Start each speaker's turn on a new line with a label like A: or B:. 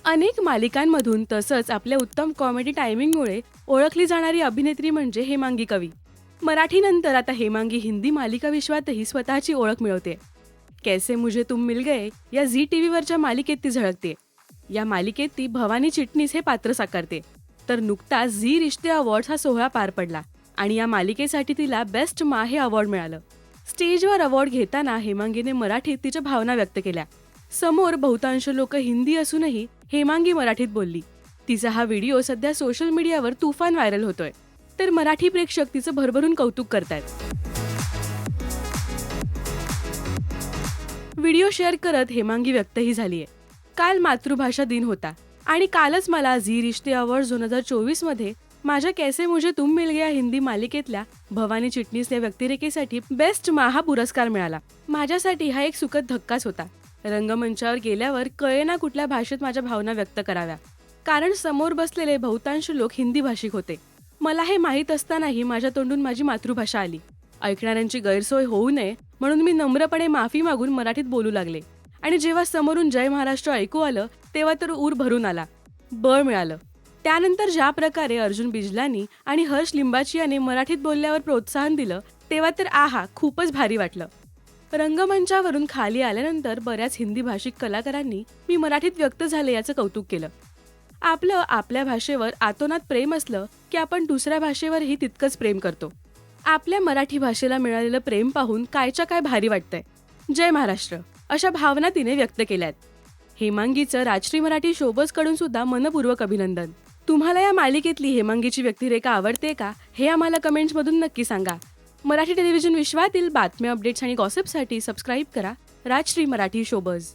A: अनेक मालिकांमधून तसंच आपल्या उत्तम कॉमेडी टायमिंगमुळे ओळखली जाणारी अभिनेत्री म्हणजे हेमांगी कवी. मराठीनंतर आता हेमांगी हिंदी मालिका विश्वातही स्वतःची ओळख मिळवते. कैसे मुझे तुम मिल गए या झी टीव्हीवरच्या मालिकेत ती झळकते. या मालिकेत ती भवानी चिटणीस हे पात्र साकारते. तर नुकताच झी रिश्ते अवॉर्ड्स हा सोहळा पार पडला आणि या मालिकेसाठी तिला बेस्ट मा हे अवॉर्ड मिळालं. स्टेजवर अवॉर्ड घेताना हेमांगीने मराठीत तिच्या भावना व्यक्त केल्या. समोर बहुतांश लोक हिंदी असूनही हेमांगी मराठीत बोलली. तिचा हा व्हिडिओ सध्या सोशल मीडियावर तुफान व्हायरल होतोय. तर मराठी प्रेक्षक तिचं भरभरून कौतुक करतायत. व्हिडिओ शेअर करत हेमांगी व्यक्तही झालीय. काल मातृभाषा दिन होता आणि कालच मला झी रिश्ते अवॉर्ड्स 2024 मध्ये माझ्या कैसे मुझे तुम मिल गया हिंदी मालिकेतल्या भवानी चिटणीस या व्यक्तिरेखेसाठी बेस्ट मा हा पुरस्कार मिळाला. माझ्यासाठी हा एक सुखद धक्काच होता. रंगमंचावर गेल्यावर कळेना कुठल्या भाषेत माझ्या भावना व्यक्त कराव्या, कारण समोर बसलेले बहुतांश लोक हिंदी भाषिक होते. मला हे माहीत असतानाही माझ्या तोंडून माझी मातृभाषा आली. ऐकणाऱ्यांची गैरसोय होऊ नये म्हणून मी नम्रपणे माफी मागून मराठीत बोलू लागले. आणि जेव्हा समोरून जय महाराष्ट्र ऐकू आलं तेव्हा तर ऊर भरून आला, बळ मिळालं. त्यानंतर ज्या प्रकारे अर्जुन बिजलानी आणि हर्ष लिंबाचियाने मराठीत बोलल्यावर प्रोत्साहन दिलं तेव्हा तर आहा, खूपच भारी वाटलं. रंगमंचावरून खाली आल्यानंतर बऱ्याच हिंदी भाषिक कलाकारांनी मी मराठीत व्यक्त झाले याचं कौतुक केलं. आपलं आपल्या भाषेवर आतोनात प्रेम असलं की आपण दुसऱ्या भाषेवरही तितकंच प्रेम करतो. आपल्या मराठी भाषेला मिळालेलं प्रेम पाहून कायच्या काय भारी वाटतंय. जय महाराष्ट्र अशा भावना तिने व्यक्त केल्यात. हेमांगीचं राजश्री मराठी शोबज कडून सुद्धा मनपूर्वक अभिनंदन. तुम्हाला या मालिकेतली हेमांगीची व्यक्तिरेखा आवडते का हे आम्हाला कमेंट्समधून नक्की सांगा. मराठी टेलिव्हिजन विश्वातील बातम्या, अपडेट्स आणि गॉसिपसाठी सबस्क्राईब करा राजश्री मराठी शोबज.